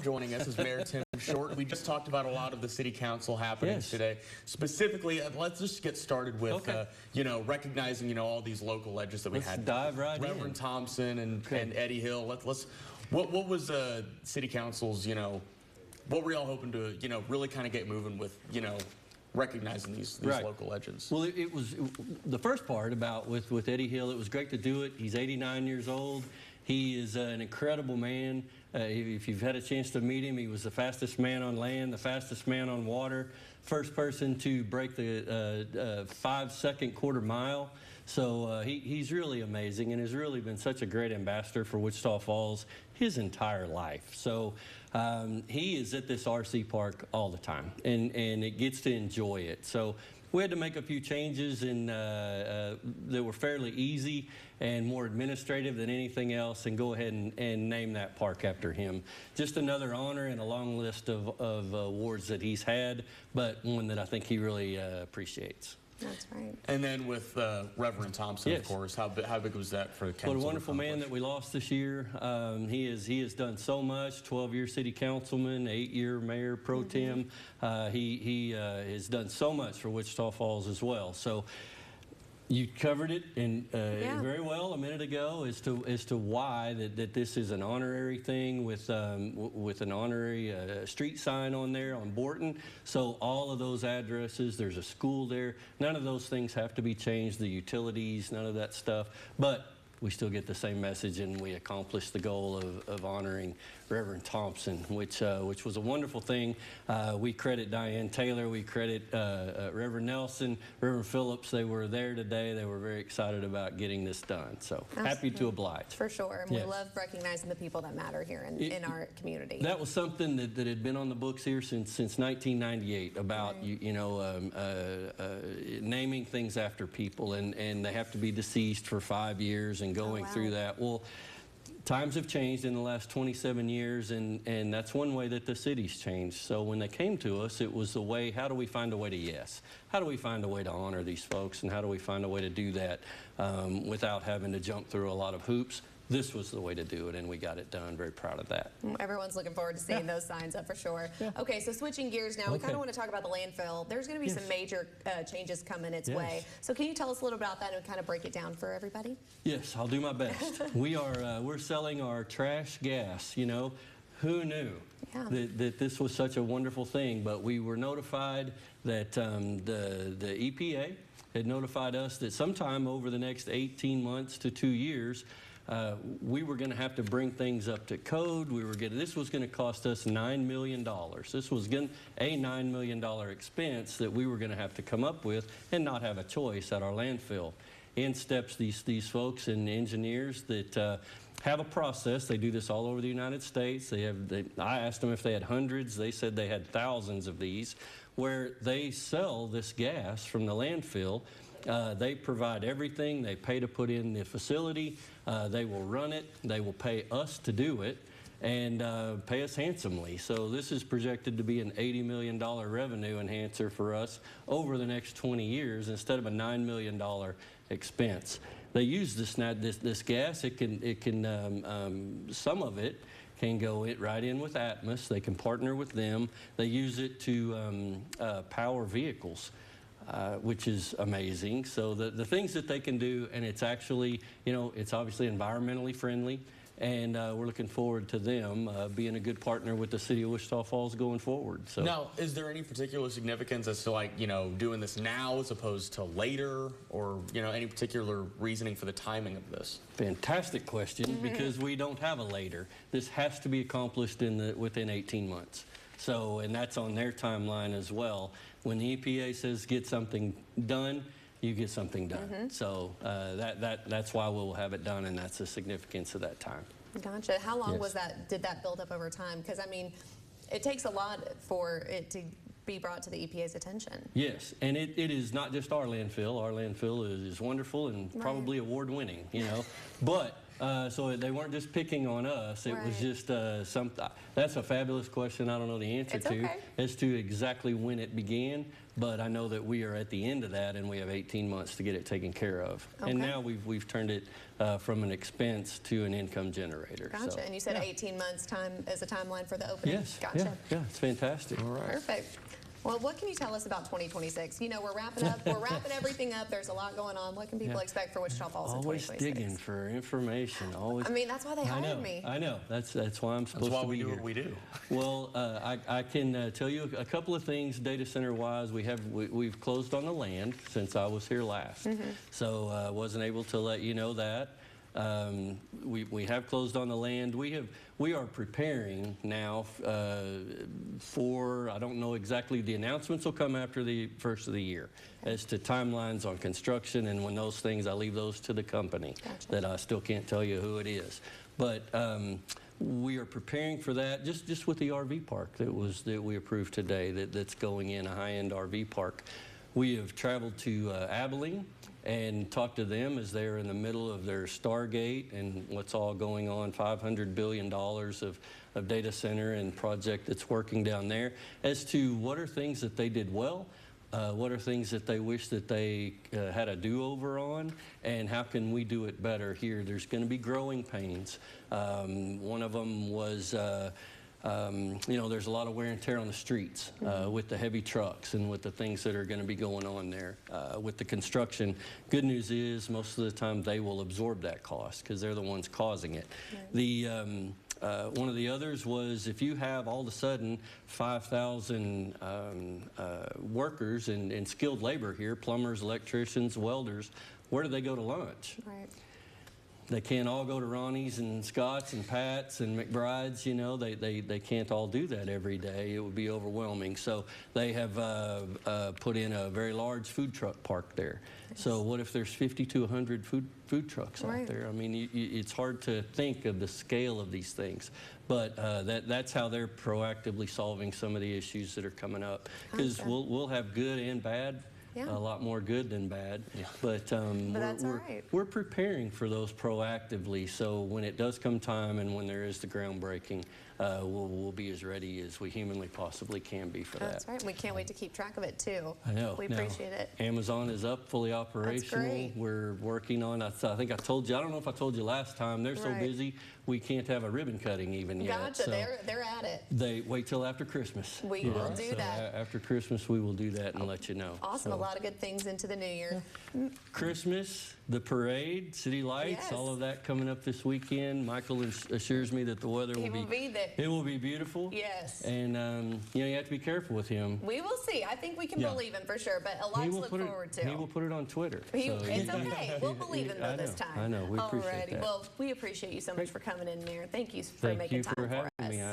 Joining us is Mayor Tim Short. We just talked about a lot of the city council happenings today. Specifically, let's just get started with, recognizing, all these local legends that we had. Dive right Reverend in. Thompson and Eddie Hill. What was city council's, what were y'all hoping to, really kind of get moving with, recognizing these local legends? Well, it was the first part about with Eddie Hill. It was great to do it. He's 89 years old. He is an incredible man. If you've had a chance to meet him, he was the fastest man on land, the fastest man on water, first person to break the 5-second quarter mile. So he's really amazing and has really been such a great ambassador for Wichita Falls his entire life. So he is at this RC park all the time, and it gets to enjoy it. So we had to make a few changes that were fairly easy and more administrative than anything else, and go ahead and name that park after him. Just another honor and a long list of awards that he's had, but one that I think he really appreciates. That's right. And then with Reverend Thompson, of course, how big was that for the council? What a wonderful man that we lost this year. He has done so much. 12-year city councilman, 8-year mayor pro tem. He has done so much for Wichita Falls as well. So you covered it very well a minute ago as to why that this is an honorary thing with an honorary street sign on there on Borton. So all of those addresses, there's a school there. None of those things have to be changed. The utilities, none of that stuff. But we still get the same message, and we accomplished the goal of honoring Reverend Thompson, which was a wonderful thing. We credit Diane Taylor, we credit Reverend Nelson, Reverend Phillips. They were there today. They were very excited about getting this done. So happy to oblige. For sure. And we love recognizing the people that matter here in our community. That was something that had been on the books here since 1998 about naming things after people, and they have to be deceased for 5 years and going through that. Well, times have changed in the last 27 years, and that's one way that the city's changed. So when they came to us, it was the way, how do we find a way to yes? How do we find a way to honor these folks, and how do we find a way to do that without having to jump through a lot of hoops? This was the way to do it, and we got it done. Very proud of that. Everyone's looking forward to seeing those signs up for sure. Okay, so switching gears now, we kind of want to talk about the landfill. There's going to be some major changes coming its way. So can you tell us a little about that and kind of break it down for everybody? Yes, I'll do my best. We're selling our trash gas. Who knew that this was such a wonderful thing? But we were notified that the EPA had notified us that sometime over the next 18 months to 2 years, we were going to have to bring things up to code. This was going to cost us $9 million. This was a $9 million expense that we were going to have to come up with and not have a choice at our landfill. In steps these folks and engineers that have a process. They do this all over the United States. I asked them if they had hundreds. They said they had thousands of these, where they sell this gas from the landfill. They provide everything. They pay to put in the facility. They will run it. They will pay us to do it, and pay us handsomely. So this is projected to be an $80 million revenue enhancer for us over the next 20 years instead of a $9 million expense. They use this gas. Some of it can go right in with Atmos. They can partner with them. They use it to power vehicles. Which is amazing. So the things that they can do, and it's actually, it's obviously environmentally friendly, and we're looking forward to them being a good partner with the city of Wichita Falls going forward. So now, is there any particular significance as to doing this now as opposed to later, or any particular reasoning for the timing of this? Fantastic question, because we don't have a later. This has to be accomplished within 18 months. So, and that's on their timeline as well. When the EPA says get something done, you get something done. So that's why we'll have it done, and that's the significance of that time. Gotcha. How long did that build up over time? Because, I mean, it takes a lot for it to be brought to the EPA's attention. Yes, and it is not just our landfill. Our landfill is wonderful and probably award-winning, But So they weren't just picking on us. It was just that's a fabulous question. I don't know the answer to as to exactly when it began, but I know that we are at the end of that, and we have 18 months to get it taken care of. And now we've turned it from an expense to an income generator. Gotcha. So, and you said 18 months time as a timeline for the opening? Yes. Gotcha. Yeah, it's fantastic. All right. Perfect. Well, what can you tell us about 2026? You know, we're wrapping up. We're wrapping everything up. There's a lot going on. What can people expect for Wichita Falls in 2026? Always digging for information. Always. I mean, that's why they hired me. I know. That's why I'm supposed to be here. That's why we do what we do. Well, I can tell you a couple of things data center wise. We've closed on the land since I was here last, so I wasn't able to let you know that. We have closed on the land. We are preparing now for, I don't know exactly, the announcements will come after the first of the year as to timelines on construction, and when those things, I leave those to the company that I still can't tell you who it is. But we are preparing for that just with the RV park that we approved today that's going in, a high-end RV park. We have traveled to Abilene and talked to them as they're in the middle of their Stargate and what's all going on, $500 billion of data center and project that's working down there, as to what are things that they did well, what are things that they wish that they had a do-over on, and how can we do it better here. There's going to be growing pains. One of them was you know, there's a lot of wear and tear on the streets with the heavy trucks and with the things that are going to be going on there. With the construction, good news is most of the time they will absorb that cost because they're the ones causing it. One of the others was if you have all of a sudden 5,000 workers and skilled labor here, plumbers, electricians, welders, where do they go to lunch? Right. They can't all go to Ronnie's and Scott's and Pat's and McBride's, you know. They can't all do that every day. It would be overwhelming. So they have put in a very large food truck park there. So what if there's 50 to 100 food trucks out there? I mean, it's hard to think of the scale of these things. But that's how they're proactively solving some of the issues that are coming up. Because we'll have good and bad. A lot more good than bad, but we're preparing for those proactively. So when it does come time and when there is the groundbreaking, we'll be as ready as we humanly possibly can be for that. That's right. We can't wait to keep track of it too. I know. We appreciate it. Amazon is up, fully operational. That's great. We're working on. I think I told you. I don't know if I told you last time. They're so busy we can't have a ribbon cutting even yet. Gotcha. So they're at it. they wait till after Christmas. We will do that. After Christmas, we will do that and let you know. Awesome. A lot of good things into the new year. Christmas, the parade, city lights, all of that coming up this weekend. Michael assures me that the weather will be there. It will be beautiful. Yes. And you know, you have to be careful with him. We will see. I think we can believe him for sure, but a lot to look forward to. He will put it on Twitter. It's okay. We'll believe him though this time. I know. We appreciate that. Well, we appreciate you so much for coming in there. Thank you for making time for us. Thank you for having me.